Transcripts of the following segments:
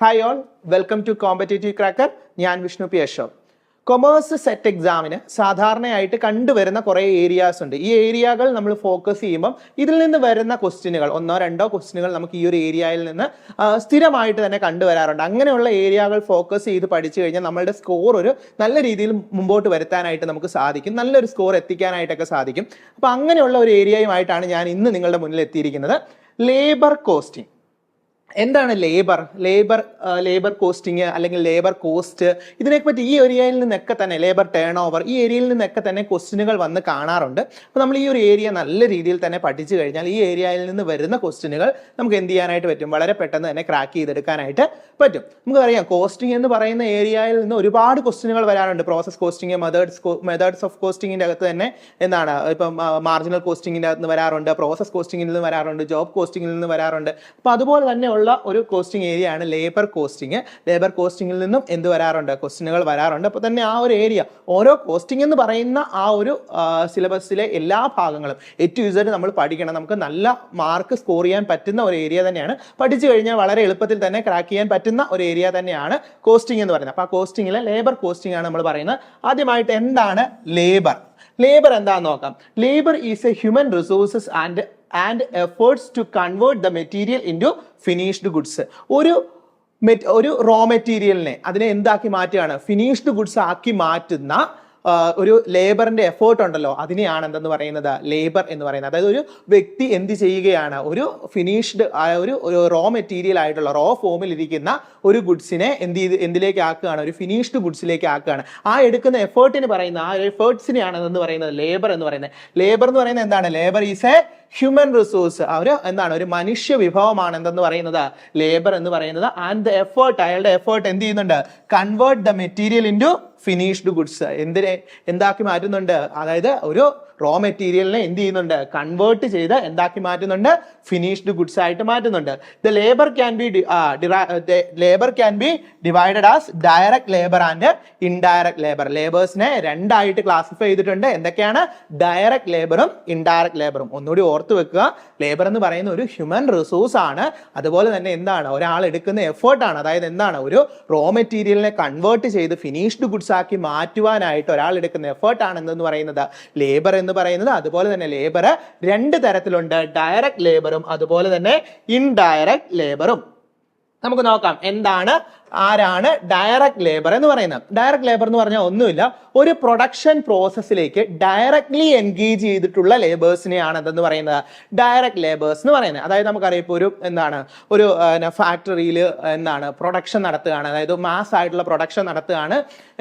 Hi all, welcome to competitive cracker. ഞാൻ Vishnu P Ashok. Commerce SET എക്സാമിന് സാധാരണയായിട്ട് കണ്ടുവരുന്ന കുറേ ഏരിയാസ് ഉണ്ട്. ഈ ഏരിയകൾ നമ്മൾ ഫോക്കസ് ചെയ്യുമ്പം ഇതിൽ നിന്ന് വരുന്ന ക്വസ്റ്റ്യനുകൾ, ഒന്നോ രണ്ടോ ക്വസ്റ്റ്യനുകൾ നമുക്ക് ഈ ഒരു ഏരിയയിൽ നിന്ന് സ്ഥിരമായിട്ട് തന്നെ കണ്ടുവരാറുണ്ട്. അങ്ങനെയുള്ള ഏരിയകൾ ഫോക്കസ് ചെയ്ത് പഠിച്ചു കഴിഞ്ഞാൽ നമ്മളുടെ സ്കോർ ഒരു നല്ല രീതിയിൽ മുമ്പോട്ട് വരുത്താനായിട്ട് നമുക്ക് സാധിക്കും, നല്ലൊരു സ്കോർ എത്തിക്കാനായിട്ടൊക്കെ സാധിക്കും. അപ്പോൾ അങ്ങനെയുള്ള ഒരു ഏരിയയുമായിട്ടാണ് ഞാൻ ഇന്ന് നിങ്ങളുടെ മുന്നിൽ എത്തിയിരിക്കുന്നത്. Labour costing. എന്താണ് ലേബർ കോസ്റ്റിംഗ് അല്ലെങ്കിൽ ലേബർ കോസ്റ്റ്? ഇതിനെപ്പറ്റി ഈ ഏരിയയിൽ നിന്നൊക്കെ തന്നെ, ലേബർ ടേൺ ഓവർ, ഈ ഏരിയയിൽ നിന്നൊക്കെ തന്നെ ക്വസ്റ്റ്യനുകൾ വന്ന് കാണാറുണ്ട്. അപ്പോൾ നമ്മൾ ഈ ഒരു ഏരിയ നല്ല രീതിയിൽ തന്നെ പഠിച്ചു കഴിഞ്ഞാൽ ഈ ഏരിയയിൽ നിന്ന് വരുന്ന ക്വസ്റ്റ്യനുകൾ നമുക്ക് എന്ത് ചെയ്യാനായിട്ട് പറ്റും? വളരെ പെട്ടെന്ന് തന്നെ ക്രാക്ക് ചെയ്തെടുക്കാനായിട്ട് പറ്റും. നമുക്കറിയാം, കോസ്റ്റിംഗ് എന്ന് പറയുന്ന ഏരിയയിൽ നിന്ന് ഒരുപാട് ക്വസ്റ്റ്യനുകൾ വരാറുണ്ട്. പ്രോസസ് കോസ്റ്റിംഗ്, മെത്തേഡ്സ് ഓഫ് കോസ്റ്റിംഗിൻ്റെ അകത്ത് തന്നെ എന്താണ്, ഇപ്പം മാർജിനൽ കോസ്റ്റിംഗിൻ്റെ അകത്ത് നിന്ന് വരാറുണ്ട്, പ്രോസസ് കോസ്റ്റിംഗിൽ നിന്ന് വരാറുണ്ട്, ജോബ് കോസ്റ്റിംഗിൽ നിന്ന് വരാറുണ്ട്. അപ്പോൾ അതുപോലെ തന്നെ ഒരു കോസ്റ്റിംഗ് ഏരിയ ആണ് ലേബർ കോസ്റ്റിംഗ്. ലേബർ കോസ്റ്റിംഗിൽ നിന്നും എന്ത് വരാറുണ്ട്? ക്വസ്റ്റ്യനുകൾ വരാറുണ്ട്. അപ്പോൾ തന്നെ ആ ഒരു ഏരിയ, ഓരോ കോസ്റ്റിംഗ് എന്ന് പറയുന്ന ആ ഒരു സിലബസിലെ എല്ലാ ഭാഗങ്ങളും A-Z നമ്മൾ പഠിക്കണം. നമുക്ക് നല്ല മാർക്ക് സ്കോർ ചെയ്യാൻ പറ്റുന്ന ഒരു ഏരിയ തന്നെയാണ്. പഠിച്ചു കഴിഞ്ഞാൽ വളരെ എളുപ്പത്തിൽ തന്നെ ക്രാക്ക് ചെയ്യാൻ പറ്റുന്ന ഒരു ഏരിയ തന്നെയാണ് കോസ്റ്റിംഗ് എന്ന് പറയുന്നത്. അപ്പോൾ ആ കോസ്റ്റിംഗിലെ ലേബർ കോസ്റ്റിംഗ് ആണ് നമ്മൾ പറയുന്നത്. ആദ്യമായിട്ട് എന്താണ് ലേബർ? ലേബർ എന്താണെന്ന് നോക്കാം. Labour is A human resources and efforts to convert the material into finished goods. ഒരു റോ മെറ്റീരിയലിനെ അതിനെ എന്താക്കി മാറ്റുകയാണ്? ഫിനിഷ്ഡ് ഗുഡ്സ് ആക്കി മാറ്റുന്ന ഒരു ലേബറിന്റെ എഫേർട്ട് ഉണ്ടല്ലോ, അതിനെയാണ് എന്തെന്ന് പറയുന്നത്? ലേബർ എന്ന് പറയുന്നത്. അതായത് ഒരു വ്യക്തി എന്ത് ചെയ്യുകയാണ്? ഒരു ഫിനിഷ്ഡ് ഒരു റോ മെറ്റീരിയൽ ആയിട്ടുള്ള റോ ഫോമിൽ ഇരിക്കുന്ന ഒരു ഗുഡ്സിനെ എന്തിലേക്ക് ആക്കുകയാണ്? ഒരു ഫിനിഷ്ഡ് ഗുഡ്സിലേക്ക് ആക്കുകയാണ്. ആ എടുക്കുന്ന എഫേർട്ടിന് പറയുന്ന, ആ എഫേർട്സിനെയാണ് എന്ന് പറയുന്നത് ലേബർ എന്ന് പറയുന്നത്. ലേബർ എന്ന് പറയുന്നത് എന്താണ്? Labour is A human resource. ഒരു മനുഷ്യ വിഭവമാണ് എന്തെന്ന് പറയുന്നത്? ലേബർ എന്ന് പറയുന്നത്. ആൻഡ് ദ എഫേർട്ട്, അയാളുടെ എഫേർട്ട് എന്ത് ചെയ്യുന്നുണ്ട്? Convert the material into finished goods. എന്താക്കി മാറ്റുന്നുണ്ട്? അതായത് ഒരു റോ മെറ്റീരിയലിനെ എന്ത് ചെയ്യുന്നുണ്ട്? കൺവേർട്ട് ചെയ്ത് എന്താക്കി മാറ്റുന്നുണ്ട്? ഫിനിഷ്ഡ് ഗുഡ്സ് ആയിട്ട് മാറ്റുന്നുണ്ട്. The labour can be divided as direct labour and indirect labour. ലേബേഴ്സിനെ രണ്ടായിട്ട് ക്ലാസിഫൈ ചെയ്തിട്ടുണ്ട്. എന്തൊക്കെയാണ്? ഡയറക്റ്റ് ലേബറും ഇൻഡയറക്റ്റ് ലേബറും. ഒന്നുകൂടി ഓർത്ത് വെക്കുക, ലേബർ എന്ന് പറയുന്ന ഒരു ഹ്യൂമൻ റിസോഴ്സ് ആണ്. അതുപോലെ തന്നെ എന്താണ്? ഒരാൾ എടുക്കുന്ന എഫേർട്ടാണ്. അതായത് എന്താണ്? ഒരു റോ മെറ്റീരിയലിനെ കൺവേർട്ട് ചെയ്ത് ഫിനിഷ്ഡ് ഗുഡ്സ് ആക്കി മാറ്റുവാനായിട്ട് ഒരാൾ എടുക്കുന്ന എഫേർട്ടാണ് എന്തെന്ന് പറയുന്നത്? ലേബർ എന്ന് പറയുന്നത്. അതുപോലെ തന്നെ ലേബർ രണ്ട് തരത്തിലുണ്ട്, ഡയറക്റ്റ് ലേബറും അതുപോലെ തന്നെ ഇൻഡയറക്റ്റ് ലേബറും. നമുക്ക് നോക്കാം ആരാണ് ഡയറക്റ്റ് ലേബർ എന്ന് പറയുന്നത്. ഡയറക്റ്റ് ലേബർ എന്ന് പറഞ്ഞാൽ ഒന്നുമില്ല, ഒരു പ്രൊഡക്ഷൻ പ്രോസസ്സിലേക്ക് ഡയറക്ട്ലി എൻഗേജ് ചെയ്തിട്ടുള്ള ലേബേഴ്സിനെയാണ് എന്തെന്ന് പറയുന്നത്? ഡയറക്റ്റ് ലേബേഴ്സ് എന്ന് പറയുന്നത്. അതായത് നമുക്കറിയാം, ഇപ്പോൾ ഒരു ഫാക്ടറിയിൽ പ്രൊഡക്ഷൻ നടത്തുകയാണ്, അതായത് മാസ് ആയിട്ടുള്ള പ്രൊഡക്ഷൻ നടത്തുകയാണ്.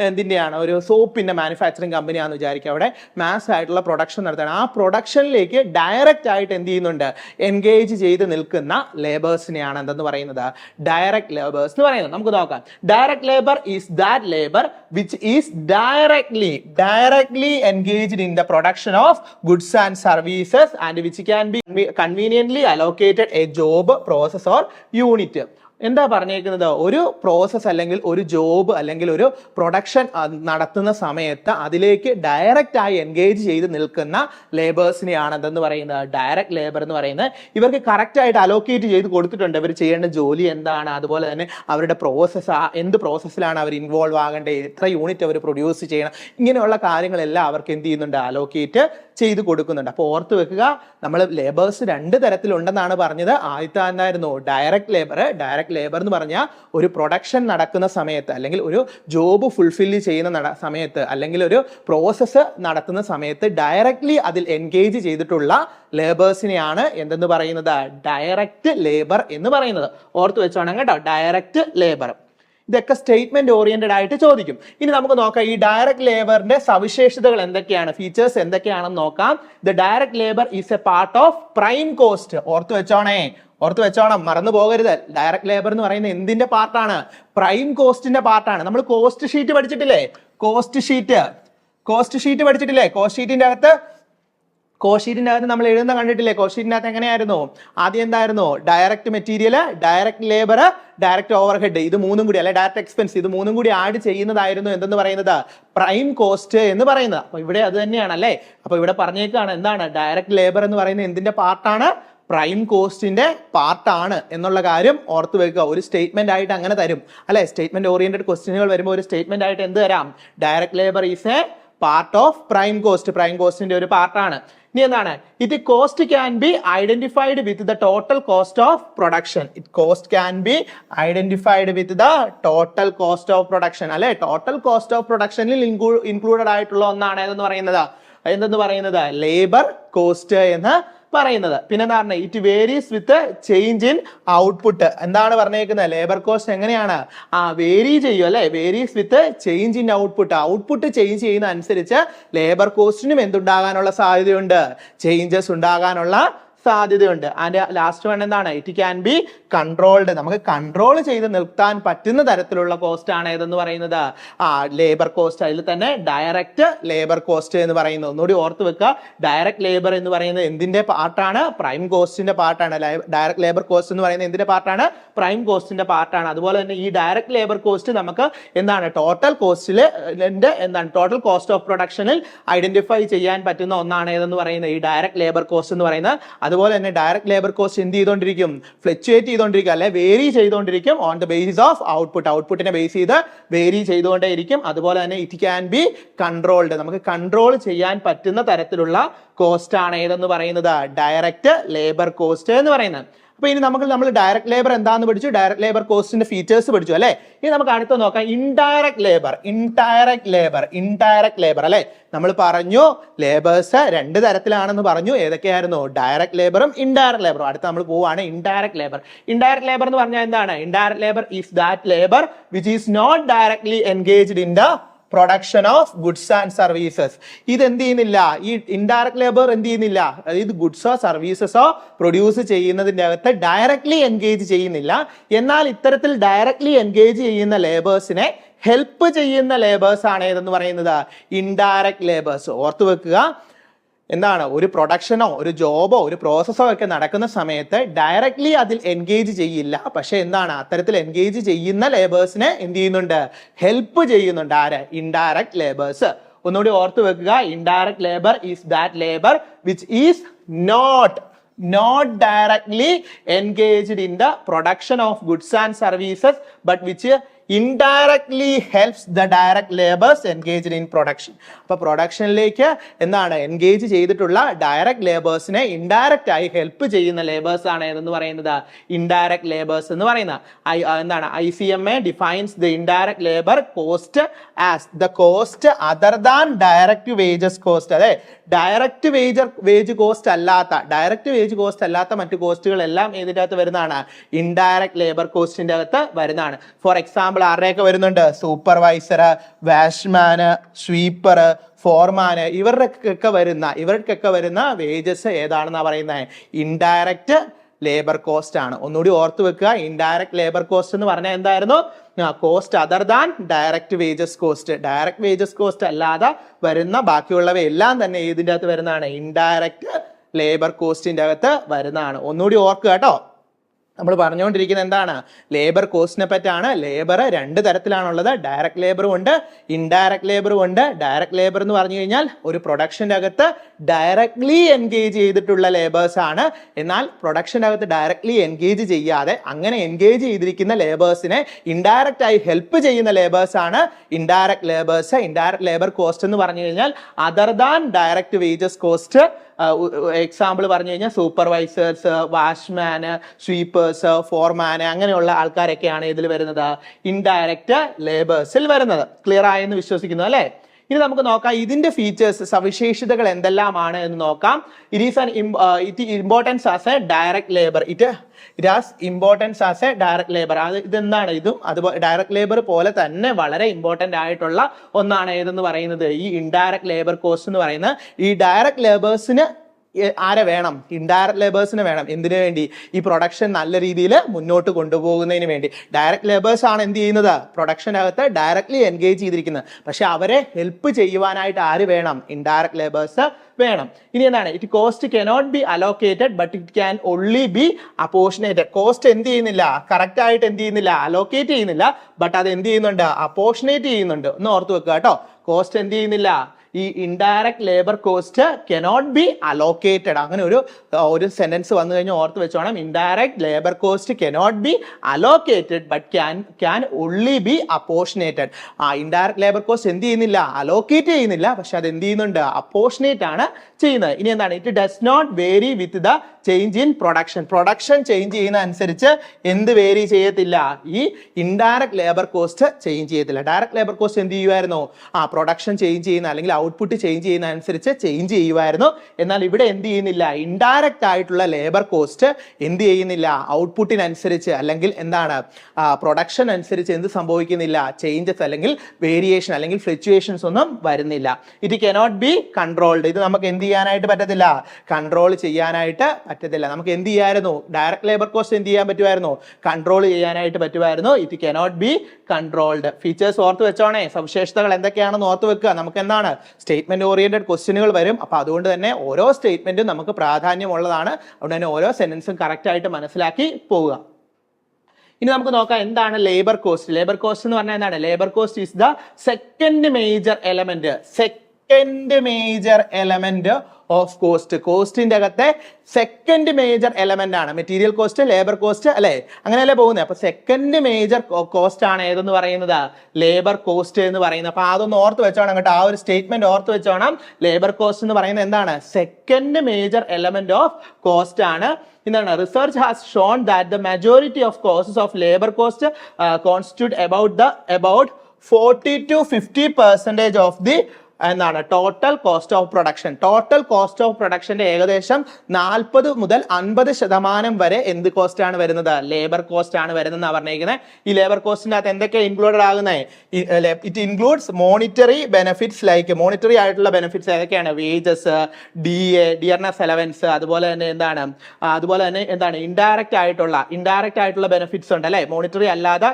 എന്തിൻ്റെയാണ്? ഒരു സോപ്പിന്റെ മാനുഫാക്ചറിങ് കമ്പനിയാണെന്ന് വിചാരിക്കുക. അവിടെ മാസ് ആയിട്ടുള്ള പ്രൊഡക്ഷൻ നടത്തുകയാണ്. ആ പ്രൊഡക്ഷനിലേക്ക് ഡയറക്റ്റ് ആയിട്ട് എന്ത് ചെയ്യുന്നുണ്ട്? എൻഗേജ് ചെയ്ത് നിൽക്കുന്ന ലേബേഴ്സിനെയാണ് എന്തെന്ന് പറയുന്നത്? ഡയറക്റ്റ് ലേബേഴ്സ് എന്ന് പറയുന്നത്. നമുക്ക് നോക്കാം. Direct labour is that labour which is directly engaged in the production of goods and services and which can be conveniently allocated a job, process or unit. എന്താ പറഞ്ഞേക്കുന്നത്? ഒരു പ്രോസസ് അല്ലെങ്കിൽ ഒരു ജോബ് അല്ലെങ്കിൽ ഒരു പ്രൊഡക്ഷൻ നടത്തുന്ന സമയത്ത് അതിലേക്ക് ഡയറക്റ്റ് ആയി എൻഗേജ് ചെയ്ത് നിൽക്കുന്ന ലേബേഴ്സിനെയാണ് എന്തെന്ന് പറയുന്നത്? ഡയറക്റ്റ് ലേബർ എന്ന് പറയുന്നത്. ഇവർക്ക് കറക്റ്റ് ആയിട്ട് അലോക്കേറ്റ് ചെയ്ത് കൊടുത്തിട്ടുണ്ട്. ഇവർ ചെയ്യേണ്ട ജോലി എന്താണ്, അതുപോലെ തന്നെ അവരുടെ പ്രോസസ്സ്, എന്ത് പ്രോസസ്സിലാണ് അവർ ഇൻവോൾവ് ആകേണ്ടത്, എത്ര യൂണിറ്റ് അവർ പ്രൊഡ്യൂസ് ചെയ്യണം, ഇങ്ങനെയുള്ള കാര്യങ്ങളെല്ലാം അവർക്ക് എന്ത് ചെയ്യുന്നുണ്ട്? അലോക്കേറ്റ് ചെയ്ത് കൊടുക്കുന്നുണ്ട്. അപ്പോൾ ഓർത്ത് വെക്കുക, നമ്മൾ ലേബേഴ്സ് രണ്ട് തരത്തിലുണ്ടെന്നാണ് പറഞ്ഞത്. ആദ്യത്തെ എന്തായിരുന്നു? ഡയറക്റ്റ് ലേബർ എന്ന് പറഞ്ഞാൽ ഒരു പ്രൊഡക്ഷൻ നടക്കുന്ന സമയത്ത് അല്ലെങ്കിൽ ഒരു ജോബ് ഫുൾഫില്ല് ചെയ്യുന്ന സമയത്ത് അല്ലെങ്കിൽ ഒരു പ്രോസസ്സ് നടത്തുന്ന സമയത്ത് ഡയറക്ട്ലി അതിൽ എൻഗേജ് ചെയ്തിട്ടുള്ള ലേബേഴ്സിനെയാണ് എന്തെന്ന് പറയുന്നത്? ഡയറക്റ്റ് ലേബർ എന്ന് പറയുന്നത്. ഓർത്ത് വെച്ചോണം കേട്ടോ, ഡയറക്റ്റ് ലേബർ. ഇതൊക്കെ സ്റ്റേറ്റ്മെന്റ് ഓറിയന്റഡ് ആയിട്ട് ചോദിക്കും. ഇനി നമുക്ക് നോക്കാം, ഈ ഡയറക്റ്റ് ലേബറിന്റെ സവിശേഷതകൾ എന്തൊക്കെയാണ്, ഫീച്ചേഴ്സ് എന്തൊക്കെയാണെന്ന് നോക്കാം. The direct labour is a part of prime cost. ഓർത്ത് വെച്ചോണം, മറന്നു പോകരുത്. ഡയറക്റ്റ് ലേബർ എന്ന് പറയുന്നത് എന്തിന്റെ പാർട്ടാണ്? പ്രൈം കോസ്റ്റിന്റെ പാർട്ടാണ്. നമ്മൾ കോസ്റ്റ് ഷീറ്റ് പഠിച്ചിട്ടില്ലേ? കോസ്റ്റ് ഷീറ്റ് പഠിച്ചിട്ടില്ലേ? കോസ്റ്റ് ഷീറ്റിന്റെ അകത്ത് നമ്മൾ എഴുതുന്ന കണ്ടിട്ടില്ലേ? കോസ്റ്റ് ഷീറ്റിന്റെ അകത്ത് എങ്ങനെയായിരുന്നു? ആദ്യം എന്തായിരുന്നു? Direct material, direct labour, direct overhead, ഇത് മൂന്നും കൂടി, അല്ലെ ഡയറക്റ്റ് എക്സ്പെൻസ്, ഇത് മൂന്നും കൂടി ആഡ് ചെയ്യുന്നതായിരുന്നു എന്തെന്ന് പറയുന്നത്? പ്രൈം കോസ്റ്റ് എന്ന് പറയുന്നത്. അപ്പൊ ഇവിടെ അത് തന്നെയാണ് അല്ലേ? അപ്പൊ ഇവിടെ പറഞ്ഞേക്കാണ് എന്താണ്? ഡയറക്റ്റ് ലേബർ എന്ന് പറയുന്നത് എന്തിന്റെ പാർട്ടാണ്? പ്രൈം കോസ്റ്റിന്റെ പാർട്ടാണ് എന്നുള്ള കാര്യം ഓർത്ത് വെക്കുക. ഒരു സ്റ്റേറ്റ്മെന്റ് ആയിട്ട് അങ്ങനെ തരും അല്ലെ. സ്റ്റേറ്റ്മെന്റ് ഓറിയന്റഡ് ക്വസ്റ്റ്യനുകൾ വരുമ്പോൾ ഒരു സ്റ്റേറ്റ്മെന്റ് ആയിട്ട് എന്ത് തരാം? Direct labour is a part of prime cost, prime കോസ്റ്റിന്റെ ഒരു പാർട്ടാണ്. ഇനി എന്താണ്? It cost can be identified with the total cost of production. It cost can be identified with the total cost of production അല്ലെ. Total cost of പ്രൊഡക്ഷനിൽ included ആയിട്ടുള്ള ഒന്നാണ് ഏതെന്ന് പറയുന്നത് ലേബർ കോസ്റ്റ് എന്ന് പറയുന്നത്. പിന്നെ എന്താ പറഞ്ഞത്? It varies with change in output. എന്താണ് പറഞ്ഞേക്കുന്നത്? ലേബർ കോസ്റ്റ് എങ്ങനെയാണ് വേരി ചെയ്യും അല്ലെ. Varies with change in output. Output change ചെയ്യുന്ന അനുസരിച്ച് ലേബർ കോസ്റ്റിനും എന്തുണ്ടാകാനുള്ള സാധ്യതയുണ്ട്? ചേഞ്ചസ് ഉണ്ടാകാനുള്ള സാധ്യതയുണ്ട്. അതിന്റെ ലാസ്റ്റ് വൺ എന്താണ്? It can be controlled. നമുക്ക് കൺട്രോൾ ചെയ്ത് നിർത്താൻ പറ്റുന്ന തരത്തിലുള്ള കോസ്റ്റ് ആണ് ഏതെന്ന് പറയുന്നത് ലേബർ കോസ്റ്റ്. അതിൽ തന്നെ ഡയറക്റ്റ് ലേബർ കോസ്റ്റ് എന്ന് പറയുന്നത് ഒന്നുകൂടി ഓർത്ത് വെക്കുക. ഡയറക്റ്റ് ലേബർ എന്ന് പറയുന്നത് എന്തിന്റെ പാർട്ടാണ്? പ്രൈം കോസ്റ്റിന്റെ പാർട്ടാണ്. ഡയറക്റ്റ് ലേബർ കോസ്റ്റ് എന്ന് പറയുന്നത് എന്തിന്റെ പാർട്ടാണ്? പ്രൈം കോസ്റ്റിന്റെ പാർട്ടാണ്. അതുപോലെ തന്നെ ഈ ഡയറക്റ്റ് ലേബർ കോസ്റ്റ് നമുക്ക് എന്താണ്? ടോട്ടൽ കോസ്റ്റില് എന്താണ്? ടോട്ടൽ കോസ്റ്റ് ഓഫ് പ്രൊഡക്ഷനിൽ ഐഡന്റിഫൈ ചെയ്യാൻ പറ്റുന്ന ഒന്നാണ് ഏതെന്ന് പറയുന്നത് ഈ ഡയറക്റ്റ് ലേബർ കോസ്റ്റ് എന്ന് പറയുന്നത്. അതുപോലെ തന്നെ ഡയറക്റ്റ് ലേബർ കോസ്റ്റ് എന്ത് ചെയ്തുകൊണ്ടിരിക്കും? ഫ്ലക്ച്വേറ്റ് ചെയ്തുകൊണ്ടിരിക്കും അല്ലെ, വേരി ചെയ്തുകൊണ്ടിരിക്കും on the basis of output. ഔട്ട്പുട്ടിനെ ബേസ് ചെയ്ത് വേരി ചെയ്തുകൊണ്ടേയിരിക്കും. അതുപോലെ തന്നെ ഇറ്റ് ക്യാൻ ബി കൺട്രോൾഡ്. നമുക്ക് കൺട്രോൾ ചെയ്യാൻ പറ്റുന്ന തരത്തിലുള്ള കോസ്റ്റ് ആണ് ഏതെന്ന് പറയുന്നത് ഡയറക്റ്റ് ലേബർ കോസ്റ്റ് എന്ന് പറയുന്നത്. അപ്പൊ ഇനി നമ്മൾ ഡയറക്ട് ലേബർ എന്താന്ന് പഠിച്ചു, ഡയറക്ട് ലേബർ കോസ്റ്റിന്റെ ഫീച്ചേഴ്സ് പഠിച്ചു അല്ലെ. ഇനി നമുക്ക് അടുത്ത് നോക്കാം ഇൻഡയറക്ട് ലേബർ അല്ലെ. നമ്മൾ പറഞ്ഞു ലേബേഴ്സ് രണ്ട് തരത്തിലാണെന്ന് പറഞ്ഞു. ഏതൊക്കെയായിരുന്നു? ഡയറക്ട് ലേബറും ഇൻഡയറക്ട് ലേബറും. അടുത്ത് നമ്മൾ പോവാണ് ഇൻഡയറക്ട് ലേബർ. ഇൻഡയറക്ട് ലേബർ എന്ന് പറഞ്ഞാൽ എന്താണ്? Indirect labour is that labour which is not directly engaged in the production of goods and services. ഇത് എന്ത് ചെയ്യുന്നില്ല? ഈ ഇൻഡയറക്ട് ലേബർ എന്ത് ചെയ്യുന്നില്ല? അതായത് ഗുഡ്സോ സർവീസസോ പ്രൊഡ്യൂസ് ചെയ്യുന്നതിന്റെ അകത്ത് ഡയറക്ട്ലി എൻഗേജ് ചെയ്യുന്നില്ല. എന്നാൽ ഇത്തരത്തിൽ ഡയറക്ട്ലി എൻഗേജ് ചെയ്യുന്ന ലേബേഴ്സിനെ ഹെൽപ്പ് ചെയ്യുന്ന ലേബേഴ്സ് ആണ് ഏതെന്ന് പറയുന്നത് ഇൻഡയറക്ട് ലേബേഴ്സ്. ഓർത്തു വെക്കുക. എന്താണ്? ഒരു പ്രൊഡക്ഷനോ ഒരു ജോബോ ഒരു പ്രോസസ്സോ ഒക്കെ നടക്കുന്ന സമയത്ത് ഡയറക്ട്ലി അതിൽ എൻഗേജ് ചെയ്യില്ല. പക്ഷെ എന്താണ്? അത്തരത്തിൽ എൻഗേജ് ചെയ്യുന്ന ലേബേഴ്സിനെ എന്ത് ചെയ്യുന്നുണ്ട്? ഹെൽപ്പ് ചെയ്യുന്നുണ്ട്. ആര്? Indirect labours. ഒന്നുകൂടി ഓർത്ത് വെക്കുക. Indirect labour is that labour which is not directly engaged in the production of goods and services but which indirectly helps the direct laborers engaged in production. അപ്പോൾ പ്രൊഡക്ഷനിലേക്ക് എന്താണ് എൻഗേജ് ചെയ്തിട്ടുള്ള direct ലേബേഴ്സിനെ indirect ആയി help ചെയ്യുന്ന labours ആണ് ഏതെന്ന് പറയുന്നത് indirect labours എന്ന് പറയുന്നത്. എന്താണ്? ICMA defines the indirect labour cost as the cost other than direct wages cost. അതെ, ഡയറക്റ്റ് വേജ് കോസ്റ്റ് അല്ലാത്ത മറ്റു കോസ്റ്റുകളെല്ലാം ഏതിൻ്റെ അകത്ത് വരുന്നതാണ്? ഇൻഡയറക്ട് ലേബർ കോസ്റ്റിന്റെ അകത്ത് വരുന്നതാണ്. ഫോർ എക്സാമ്പിൾ ആരുടെയൊക്കെ വരുന്നുണ്ട്? സൂപ്പർവൈസർ, വാച്ച്മാന്, സ്വീപ്പർ, ഫോർമാന്, ഇവർക്കൊക്കെ വരുന്ന വേജസ് ഏതാണെന്നാ പറയുന്നത്? ഇൻഡയറക്റ്റ് ലേബർ കോസ്റ്റ് ആണ്. ഒന്നുകൂടി ഓർത്ത് വെക്കുക. ഇൻഡയറക്റ്റ് ലേബർ കോസ്റ്റ് എന്ന് പറഞ്ഞാൽ എന്തായിരുന്നു? Cost other than direct wages cost. Direct wages cost അല്ലാതെ വരുന്ന ബാക്കിയുള്ളവയെല്ലാം തന്നെ ഏതിൻ്റെ അകത്ത് വരുന്നതാണ്? ഇൻഡയറക്റ്റ് ലേബർ കോസ്റ്റിന്റെ അകത്ത് വരുന്നതാണ്. ഒന്നുകൂടി ഓർക്കുക കേട്ടോ. നമ്മൾ പറഞ്ഞുകൊണ്ടിരിക്കുന്നത് എന്താണ്? ലേബർ കോസ്റ്റിനെ പറ്റിയാണ്. ലേബർ രണ്ട് തരത്തിലാണുള്ളത്. ഡയറക്ട് ലേബറും ഉണ്ട്, ഇൻഡയറക്ട് ലേബറും ഉണ്ട്. ഡയറക്ട് ലേബർ എന്ന് പറഞ്ഞു കഴിഞ്ഞാൽ ഒരു പ്രൊഡക്ഷന്റെ അകത്ത് ഡയറക്ട്ലി എൻഗേജ് ചെയ്തിട്ടുള്ള ലേബേഴ്സ് ആണ്. എന്നാൽ പ്രൊഡക്ഷന്റെ അകത്ത് ഡയറക്ട്ലി എൻഗേജ് ചെയ്യാതെ അങ്ങനെ എൻഗേജ് ചെയ്തിരിക്കുന്ന ലേബേഴ്സിനെ ഇൻഡയറക്റ്റ് ആയി ഹെൽപ്പ് ചെയ്യുന്ന ലേബേഴ്സ് ആണ് indirect labours. Indirect labour cost എന്ന് പറഞ്ഞു കഴിഞ്ഞാൽ other than direct wages cost. Example പറഞ്ഞു കഴിഞ്ഞാൽ സൂപ്പർവൈസേഴ്സ്, വാച്ച്മാന്, സ്വീപ്പേഴ്സ്, ഫോർമാന് അങ്ങനെയുള്ള ആൾക്കാരൊക്കെയാണ് ഇതിൽ വരുന്നത് ഇൻഡയറക്റ്റ് ലേബേഴ്സിൽ വരുന്നത്. ക്ലിയർ ആയെന്ന് വിശ്വസിക്കുന്നു അല്ലെ. ഇനി നമുക്ക് നോക്കാം ഇതിന്റെ ഫീച്ചേഴ്സ്, സവിശേഷതകൾ എന്തെല്ലാമാണ് എന്ന് നോക്കാം. It importance as A direct labour. It has importance as A direct labour. ഇതെന്താണ്? ഇതും അതുപോലെ ഡയറക്ട് ലേബർ പോലെ തന്നെ വളരെ ഇമ്പോർട്ടന്റ് ആയിട്ടുള്ള ഒന്നാണ് ഏതെന്ന് പറയുന്നത് ഈ ഇൻഡയറക്ട് ലേബർ കോസ്റ്റ് എന്ന് പറയുന്നത്. ഈ ഡയറക്ട് ലേബേഴ്സിന് ആരെ വേണം? ഇൻഡയറക്ട് ലേബേഴ്സിന് വേണം. എന്തിനു വേണ്ടി? ഈ പ്രൊഡക്ഷൻ നല്ല രീതിയിൽ മുന്നോട്ട് കൊണ്ടുപോകുന്നതിന് വേണ്ടി. ഡയറക്ട് ലേബേഴ്സ് ആണ് എന്ത് ചെയ്യുന്നത്? പ്രൊഡക്ഷനകത്ത് ഡയറക്ട്ലി എൻഗേജ് ചെയ്തിരിക്കുന്നത്. പക്ഷെ അവരെ ഹെൽപ്പ് ചെയ്യുവാനായിട്ട് ആര് വേണം? ഇൻഡയറക്ട് ലേബേഴ്സ് വേണം. ഇനി എന്താണ്? It cost cannot be allocated but it can only be apportioned. Cost എന്ത് ചെയ്യുന്നില്ല? കറക്റ്റ് ആയിട്ട് എന്ത് ചെയ്യുന്നില്ല? അലോക്കേറ്റ് ചെയ്യുന്നില്ല. ബട്ട് അത് എന്ത് ചെയ്യുന്നുണ്ട്? അപ്പോർഷനേറ്റ് ചെയ്യുന്നുണ്ട്. ഒന്ന് ഓർത്ത് വെക്കുക കേട്ടോ. കോസ്റ്റ് എന്ത് ചെയ്യുന്നില്ല? ഈ indirect labour cost cannot be allocated. അങ്ങനെ ഒരു സെന്റൻസ് വന്നു കഴിഞ്ഞാൽ ഓർത്ത് വെച്ചോണം. Indirect labour cost cannot be allocated but can only be apportioned. Indirect labour cost എന്ത് ചെയ്യുന്നില്ല, അലോക്കേറ്റ് ചെയ്യുന്നില്ല, പക്ഷെ അത് എന്ത് ചെയ്യുന്നുണ്ട്, അപ്പോർഷനേറ്റ് ആണ് ചെയ്യുന്നത്. ഇനി എന്താണ്, it does not vary with the change in production change ചെയ്യുന്ന അനുസരിച്ച് എന്ത് വേരി ചെയ്യത്തില്ല, ഈ ഇൻഡയറക്റ്റ് ലേബർ കോസ്റ്റ് ചേഞ്ച് ചെയ്യത്തില്ല. ഡയറക്റ്റ് ലേബർ കോസ്റ്റ് എന്ത് ചെയ്യുമായിരുന്നു, പ്രൊഡക്ഷൻ ചേഞ്ച് ചെയ്യുന്ന അല്ലെങ്കിൽ ഔട്ട്പുട്ട് ചേഞ്ച് ചെയ്യുന്ന അനുസരിച്ച് ചേഞ്ച് ചെയ്യുമായിരുന്നു. എന്നാൽ ഇവിടെ എന്ത് ചെയ്യുന്നില്ല, ഇൻഡയറക്റ്റ് ആയിട്ടുള്ള ലേബർ കോസ്റ്റ് എന്ത് ചെയ്യുന്നില്ല, ഔട്ട്പുട്ടിനനുസരിച്ച് അല്ലെങ്കിൽ എന്താണ് പ്രൊഡക്ഷൻ അനുസരിച്ച് എന്ത് സംഭവിക്കുന്നില്ല, ചേഞ്ചസ് അല്ലെങ്കിൽ വേരിയേഷൻ അല്ലെങ്കിൽ ഫ്ലക്ച്വേഷൻസ് ഒന്നും വരുന്നില്ല. It cannot be controlled. ഇത് നമുക്ക് എന്ത് ചെയ്യാനായിട്ട് പറ്റത്തില്ല, കൺട്രോൾ ചെയ്യാനായിട്ട് പറ്റത്തില്ല. നമുക്ക് എന്ത് ചെയ്യായിരുന്നു, ഡയറക്റ്റ് ലേബർ കോസ്റ്റ് എന്ത് ചെയ്യാൻ പറ്റുമായിരുന്നു, കൺട്രോൾ ചെയ്യാനായിട്ട് പറ്റുമായിരുന്നു. It cannot be controlled. Features ഓർത്ത് വെച്ചോണേ, സവിശേഷതകൾ എന്തൊക്കെയാണെന്ന് ഓർത്ത് വെക്കുക. നമുക്ക് എന്താണ്, സ്റ്റേറ്റ്മെന്റ് ഓറിയന്റഡ് ക്വസ്റ്റ്യനുകൾ വരും. അപ്പൊ അതുകൊണ്ട് തന്നെ ഓരോ സ്റ്റേറ്റ്മെന്റും നമുക്ക് പ്രാധാന്യമുള്ളതാണ്. അതുകൊണ്ട് തന്നെ ഓരോ സെന്റൻസും കറക്റ്റ് ആയിട്ട് മനസ്സിലാക്കി പോവുക. ഇനി നമുക്ക് നോക്കാം എന്താണ് ലേബർ കോസ്റ്റ്. ലേബർ കോസ്റ്റ് എന്ന് പറഞ്ഞാൽ എന്താണ്, labour cost is the second major element of cost. കോസ്റ്റിന്റെ അകത്തെ സെക്കൻഡ് മേജർ എലമെന്റ് ആണ് മെറ്റീരിയൽ കോസ്റ്റ്, ലേബർ കോസ്റ്റ്, അല്ലെ, അങ്ങനെയല്ലേ പോകുന്നത്. അപ്പൊ സെക്കൻഡ് മേജർ കോസ്റ്റ് ആണ് ഏതെന്ന് പറയുന്നത്, ലേബർ കോസ്റ്റ് എന്ന് പറയുന്നത്. അപ്പൊ അതൊന്ന് ഓർത്ത് വെച്ചോണം കേട്ടോ, ആ ഒരു സ്റ്റേറ്റ്മെന്റ് ഓർത്ത് വെച്ചോണം. ലേബർ കോസ്റ്റ് എന്ന് പറയുന്നത് എന്താണ്, second major element of cost ആണ്. എന്താണ്, research has shown that the majority of costs of labour cost constitute about 40 to 50% of the എന്താണ് total cost of production. Total cost of പ്രൊഡക്ഷന്റെ ഏകദേശം 40 മുതൽ 50% വരെ എന്ത് കോസ്റ്റ് ആണ് വരുന്നത്, ലേബർ കോസ്റ്റ് ആണ് വരുന്നത് പറഞ്ഞിരിക്കുന്നത്. ഈ ലേബർ കോസ്റ്റിന്റെ അകത്ത് എന്തൊക്കെ ഇൻക്ലൂഡഡ് ആകുന്നത്, it includes monetary benefits. Like monetary ആയിട്ടുള്ള ബെനിഫിറ്റ്സ് ഏതൊക്കെയാണ്, വേജസ്, ഡിയർനെസ് അലവൻസ്, അതുപോലെ തന്നെ എന്താണ് ഇൻഡയറക്റ്റ് ആയിട്ടുള്ള ബെനിഫിറ്റ്സ് ഉണ്ട്, അല്ലെ. മോണിറ്ററി അല്ലാതെ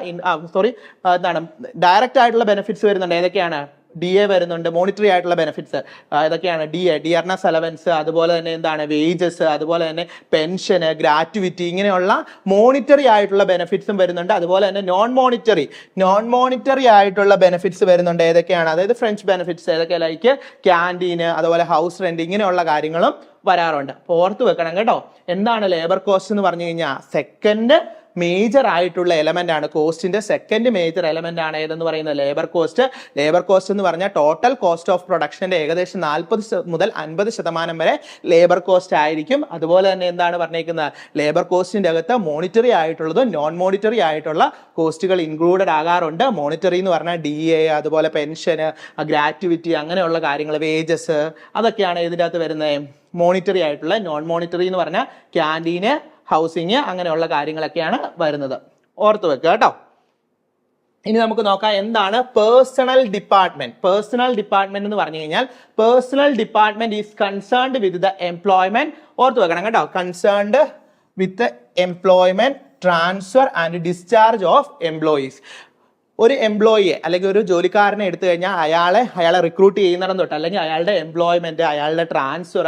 ഡയറക്റ്റ് ആയിട്ടുള്ള ബെനിഫിറ്റ്സ് വരുന്നുണ്ട്. ഏതൊക്കെയാണ്, DA വരുന്നുണ്ട്. മോണിറ്ററി ആയിട്ടുള്ള ബെനിഫിറ്റ്സ് ഏതൊക്കെയാണ്, ഡിയർനെസ് അലവൻസ്, അതുപോലെ തന്നെ എന്താണ് വേജസ്, അതുപോലെ തന്നെ പെൻഷൻ, ഗ്രാറ്റുവിറ്റി, ഇങ്ങനെയുള്ള മോണിറ്ററി ആയിട്ടുള്ള ബെനിഫിറ്റ്സും വരുന്നുണ്ട്. അതുപോലെ തന്നെ നോൺ മോണിറ്ററി ആയിട്ടുള്ള ബെനിഫിറ്റ്സ് വരുന്നുണ്ട്. ഏതൊക്കെയാണ്, അതായത് ഫ്രഞ്ച് ബെനിഫിറ്റ്സ്, ഏതൊക്കെ ലൈക്ക് ക്യാൻറ്റീന്, അതുപോലെ ഹൗസ് റെന്റ്, ഇങ്ങനെയുള്ള കാര്യങ്ങളും വരാറുണ്ട്. ഓർത്ത് വെക്കണം കേട്ടോ. എന്താണ് ലേബർ കോസ്റ്റ് എന്ന് പറഞ്ഞു കഴിഞ്ഞാൽ, സെക്കൻഡ് മേജർ ആയിട്ടുള്ള എലമെന്റ് ആണ്, കോസ്റ്റിന്റെ സെക്കൻഡ് മേജർ എലമെന്റ് ആണ് ഏതെന്ന് പറയുന്നത്, ലേബർ കോസ്റ്റ്. ലേബർ കോസ്റ്റ് എന്ന് പറഞ്ഞാൽ ടോട്ടൽ കോസ്റ്റ് ഓഫ് പ്രൊഡക്ഷന്റെ ഏകദേശം 40 മുതൽ 50% വരെ ലേബർ കോസ്റ്റ് ആയിരിക്കും. അതുപോലെ തന്നെ എന്താണ് പറഞ്ഞിരിക്കുന്നത്, ലേബർ കോസ്റ്റിന്റെ അകത്ത് മോണിറ്ററി ആയിട്ടുള്ളതും നോൺ മോണിറ്ററി ആയിട്ടുള്ള കോസ്റ്റുകൾ ഇൻക്ലൂഡഡ് ആകാറുണ്ട്. മോണിറ്ററി എന്ന് പറഞ്ഞാൽ DA, അതുപോലെ പെൻഷന്, ഗ്രാറ്റുവിറ്റി, അങ്ങനെയുള്ള കാര്യങ്ങൾ, വേജസ്, അതൊക്കെയാണ് ഇതിൻ്റെ അകത്ത് വരുന്നത് മോണിറ്ററി ആയിട്ടുള്ള. നോൺ മോണിറ്ററി എന്ന് പറഞ്ഞാൽ ക്യാൻറ്റീന്, ഹൗസിങ്, അങ്ങനെയുള്ള കാര്യങ്ങളൊക്കെയാണ് വരുന്നത്. ഓർത്ത് വെക്കുക കേട്ടോ. ഇനി നമുക്ക് നോക്കാം എന്താണ് പേഴ്സണൽ ഡിപ്പാർട്ട്മെന്റ് എന്ന് പറഞ്ഞു കഴിഞ്ഞാൽ, personal department is concerned with the employment. ഓർത്ത് വെക്കണം കേട്ടോ, concerned with employment, transfer and discharge of employees. ഒരു എംപ്ലോയിയെ അല്ലെങ്കിൽ ഒരു ജോലിക്കാരനെ എടുത്തു കഴിഞ്ഞാൽ അയാളെ റിക്രൂട്ട് ചെയ്യുന്നിടം തൊട്ട് അല്ലെങ്കിൽ അയാളുടെ എംപ്ലോയ്മെന്റ്, അയാളുടെ ട്രാൻസ്ഫർ,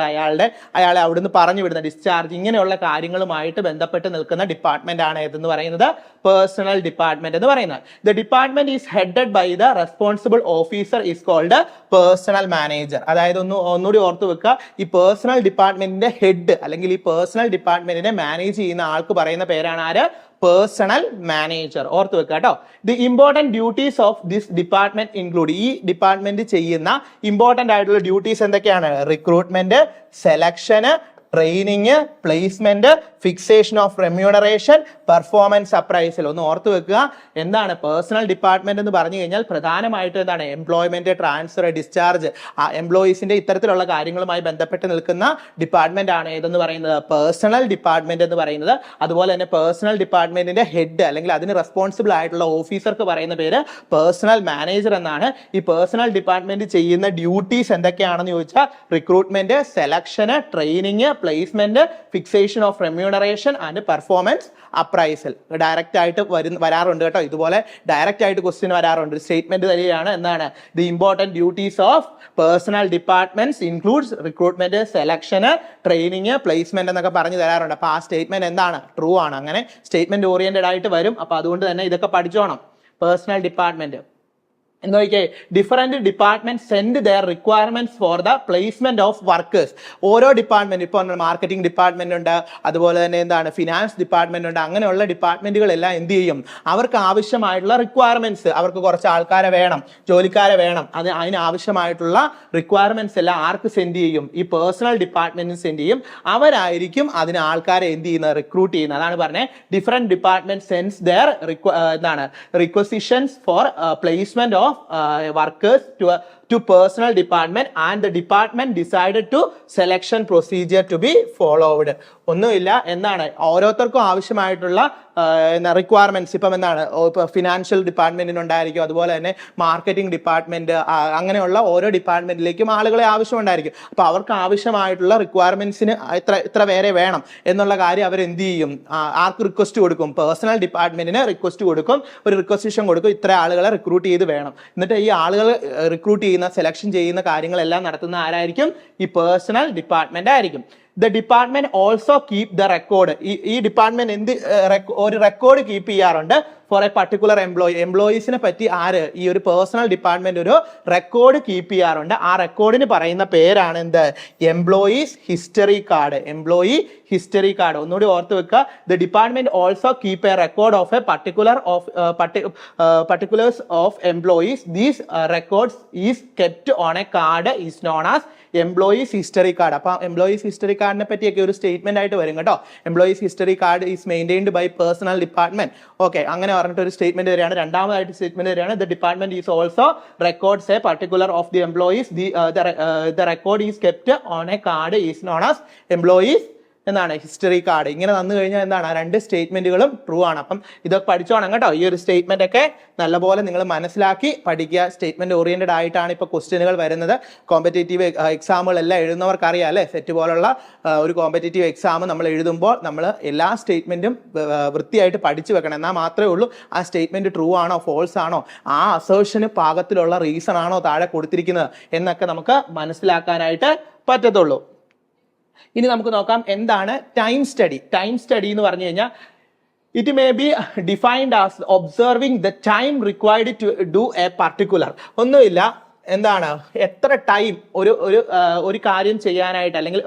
അയാളെ അവിടുന്ന് പറഞ്ഞു വിടുന്ന ഡിസ്ചാർജ്, ഇങ്ങനെയുള്ള കാര്യങ്ങളുമായിട്ട് ബന്ധപ്പെട്ട് നിൽക്കുന്ന ഡിപ്പാർട്ട്മെന്റ് ആണ് ഏതെന്ന് പറയുന്നത്, പേഴ്സണൽ ഡിപ്പാർട്ട്മെന്റ് എന്ന് പറയുന്നത്. The department is headed by the responsible officer is called personnel manager. അതായത് ഒന്നുകൂടി ഓർത്ത് വെക്കുക, ഈ പേഴ്സണൽ ഡിപ്പാർട്ട്മെന്റിന്റെ ഹെഡ് അല്ലെങ്കിൽ ഈ പേഴ്സണൽ ഡിപ്പാർട്ട്മെന്റിനെ മാനേജ് ചെയ്യുന്ന ആൾക്ക് പറയുന്ന പേരാണ് ആര്, പേഴ്സണൽ മാനേജർ. ഓർത്ത് വെക്കുക കേട്ടോ. The important duties of this department include, ഈ ഡിപ്പാർട്ട്മെന്റ് ചെയ്യുന്ന ഇമ്പോർട്ടന്റ് ആയിട്ടുള്ള ഡ്യൂട്ടീസ് എന്തൊക്കെയാണ്, recruitment, selection, training, placement, fixation of remuneration, performance appraisal. ഒന്ന് ഓർത്ത് വെക്കുക, എന്താണ് പേഴ്സണൽ ഡിപ്പാർട്ട്മെന്റ് എന്ന് പറഞ്ഞു കഴിഞ്ഞാൽ പ്രധാനമായിട്ടും എന്താണ് എംപ്ലോയ്മെന്റ്, ട്രാൻസ്ഫർ, ഡിസ്ചാർജ്, ആ എംപ്ലോയീസിന്റെ ഇത്തരത്തിലുള്ള കാര്യങ്ങളുമായി ബന്ധപ്പെട്ട് നിൽക്കുന്ന ഡിപ്പാർട്ട്മെന്റ് ആണ് ഏതെന്ന് പറയുന്നത്, പേഴ്സണൽ ഡിപ്പാർട്ട്മെന്റ് എന്ന് പറയുന്നത്. അതുപോലെ തന്നെ പേഴ്സണൽ ഡിപ്പാർട്ട്മെന്റിന്റെ ഹെഡ് അല്ലെങ്കിൽ അതിന് റെസ്പോൺസിബിൾ ആയിട്ടുള്ള ഓഫീസർക്ക് പറയുന്ന പേര് പേഴ്സണൽ മാനേജർ എന്നാണ്. ഈ പേഴ്സണൽ ഡിപ്പാർട്ട്മെന്റ് ചെയ്യുന്ന ഡ്യൂട്ടീസ് എന്തൊക്കെയാണെന്ന് ചോദിച്ചാൽ, recruitment, selection, training, placement, fixation of remuneration and performance appraisal. Direct ആയിട്ട് വരാറുണ്ട് കേട്ടോ, ഇതുപോലെ ഡയറക്റ്റ് ആയിട്ട് ക്വസ്റ്റ്യൻ വരാറുണ്ട്. സ്റ്റേറ്റ്മെന്റ് തരികയാണ്, എന്താണ് the important duties of personal departments includes recruitment, selection, training, placement എന്നൊക്കെ പറഞ്ഞു തരാറുണ്ട്. അപ്പൊ ആ സ്റ്റേറ്റ്മെന്റ് എന്താണ്, ട്രൂ ആണ്. അങ്ങനെ സ്റ്റേറ്റ്മെന്റ് ഓറിയന്റഡ് ആയിട്ട് വരും. അപ്പൊ അതുകൊണ്ട് തന്നെ ഇതൊക്കെ പഠിച്ചോണം. പേഴ്സണൽ ഡിപ്പാർട്ട്മെന്റ് എന്ന് നോക്കിയേ, different department send their requirements for the placement of workers. ഓരോ ഡിപ്പാർട്ട്മെന്റ്, ഇപ്പോൾ മാർക്കറ്റിംഗ് ഡിപ്പാർട്ട്മെന്റ് ഉണ്ട്, അതുപോലെ തന്നെ എന്താണ് ഫിനാൻസ് ഡിപ്പാർട്ട്മെന്റ് ഉണ്ട്, അങ്ങനെയുള്ള ഡിപ്പാർട്ട്മെന്റുകളെല്ലാം എന്ത് ചെയ്യും, അവർക്ക് ആവശ്യമായിട്ടുള്ള റിക്വയർമെന്റ്സ്, അവർക്ക് കുറച്ച് ആൾക്കാരെ വേണം, ജോലിക്കാരെ വേണം, അതിനാവശ്യമായിട്ടുള്ള റിക്വയർമെന്റ്സ് എല്ലാം ആർക്ക് സെൻഡ് ചെയ്യും, ഈ പേഴ്സണൽ ഡിപ്പാർട്ട്മെന്റിന് സെൻഡ് ചെയ്യും. അവരായിരിക്കും അതിന് ആൾക്കാരെ എന്ത് ചെയ്യുന്നത്, റിക്രൂട്ട് ചെയ്യുന്നത്. അതാണ് പറഞ്ഞത്, ഡിഫറെന്റ് ഡിപ്പാർട്ട്മെന്റ് സെൻസ് ദെയർ എന്താണ് requisitions for placement of workers to personal department and the department decided to selection procedure to be followed. ഒന്നുമില്ല, എന്താണ് ഓരോരുത്തർക്കും ആവശ്യമായിട്ടുള്ള റിക്വയർമെന്റ്സ്, ഇപ്പം എന്താണ് ഇപ്പൊ ഫിനാൻഷ്യൽ ഡിപ്പാർട്ട്മെന്റിനുണ്ടായിരിക്കും, അതുപോലെ തന്നെ മാർക്കറ്റിംഗ് ഡിപ്പാർട്ട്മെന്റ്, അങ്ങനെയുള്ള ഓരോ ഡിപ്പാർട്ട്മെന്റിലേക്കും ആളുകളെ ആവശ്യമുണ്ടായിരിക്കും. അപ്പൊ അവർക്ക് ആവശ്യമായിട്ടുള്ള റിക്വയർമെന്റ്സിന് ഇത്ര പേരെ വേണം എന്നുള്ള കാര്യം അവർ എന്ത് ചെയ്യും, ആർക്ക് റിക്വസ്റ്റ് കൊടുക്കും, പേഴ്സണൽ ഡിപ്പാർട്ട്മെന്റിന് റിക്വസ്റ്റ് കൊടുക്കും, ഒരു റിക്വസിഷൻ കൊടുക്കും, ഇത്ര ആളുകളെ റിക്രൂട്ട് ചെയ്ത് വേണം. എന്നിട്ട് ഈ ആളുകൾ റിക്രൂട്ട് ചെയ്യുന്ന, സെലക്ഷൻ ചെയ്യുന്ന കാര്യങ്ങളെല്ലാം നടത്തുന്ന ആരായിരിക്കും, ഈ പേഴ്സണൽ ഡിപ്പാർട്ട്മെന്റ് ആയിരിക്കും. The department also keep the record. ഈ ഡിപ്പാർട്ട്മെന്റ് ഒരു റെക്കോർഡ് കീപ്പ് ചെയ്യാറുണ്ട് ഫോർ എ പർട്ടിക്കുലർ എംപ്ലോയീസിനെ പറ്റി ഈ ഒരു പേഴ്സണൽ ഡിപ്പാർട്ട്മെന്റ് ഒരു റെക്കോർഡ് കീപ്പ് ചെയ്യാറുണ്ട്. ആ റെക്കോർഡിന് പറയുന്ന പേരാണ് എന്ത്, employees history card. Employee history card ഒന്നുകൂടി ഓർത്ത് വെക്കുക. The department also keep A record of A particulars of employees. These records is kept on a card is known as employees history card. അപ്പൊ employees history കാർഡിനെ പറ്റിയൊക്കെ ഒരു statement ആയിട്ട് വരും കേട്ടോ. Employees history card is maintained by personnel department. Okay, അങ്ങനെ പറഞ്ഞിട്ട് ഒരു സ്റ്റേറ്റ്മെന്റ് വരികയാണ്. രണ്ടാമതായിട്ട് സ്റ്റേറ്റ്മെന്റ് വരികയാണ്, the department is also records a particular of the employees. The record is kept on a card is known as employees എന്താണ് history card. ഇങ്ങനെ വന്നു കഴിഞ്ഞാൽ എന്താണ്, രണ്ട് സ്റ്റേറ്റ്മെന്റുകളും ട്രൂ ആണ്. അപ്പം ഇതൊക്കെ പഠിച്ചോണം കേട്ടോ. ഈ ഒരു സ്റ്റേറ്റ്മെന്റ് ഒക്കെ നല്ലപോലെ നിങ്ങൾ മനസ്സിലാക്കി പഠിക്കുക. സ്റ്റേറ്റ്മെന്റ് ഓറിയന്റഡ് ആയിട്ടാണ് ഇപ്പോൾ ക്വസ്റ്റ്യനുകൾ വരുന്നത്. കോമ്പറ്റേറ്റീവ് എക്സാമുകളെല്ലാം എഴുതുന്നവർക്ക് അറിയാം അല്ലേ, സെറ്റ് പോലുള്ള ഒരു കോമ്പറ്റേറ്റീവ് എക്സാം നമ്മൾ എഴുതുമ്പോൾ നമ്മൾ എല്ലാ സ്റ്റേറ്റ്മെന്റും വൃത്തിയായിട്ട് പഠിച്ചു വെക്കണം. എന്നാൽ മാത്രമേ ഉള്ളൂ ആ സ്റ്റേറ്റ്മെന്റ് ട്രൂ ആണോ ഫോൾസ് ആണോ, ആ അസേർഷന് പാകത്തിലുള്ള റീസൺ ആണോ താഴെ കൊടുത്തിരിക്കുന്നത് എന്നൊക്കെ നമുക്ക് മനസ്സിലാക്കാനായിട്ട് പറ്റത്തുള്ളൂ. ഇനി നമുക്ക് നോക്കാം എന്താണ് ടൈം സ്റ്റഡി. ടൈം സ്റ്റഡി എന്ന് പറഞ്ഞു കഴിഞ്ഞാൽ it may be defined as observing the time required to do a particular. ഒന്നുമില്ല, എന്താണ് എത്ര ടൈം ഒരു കാര്യം ചെയ്യാനായിട്ട്, അല്ലെങ്കിൽ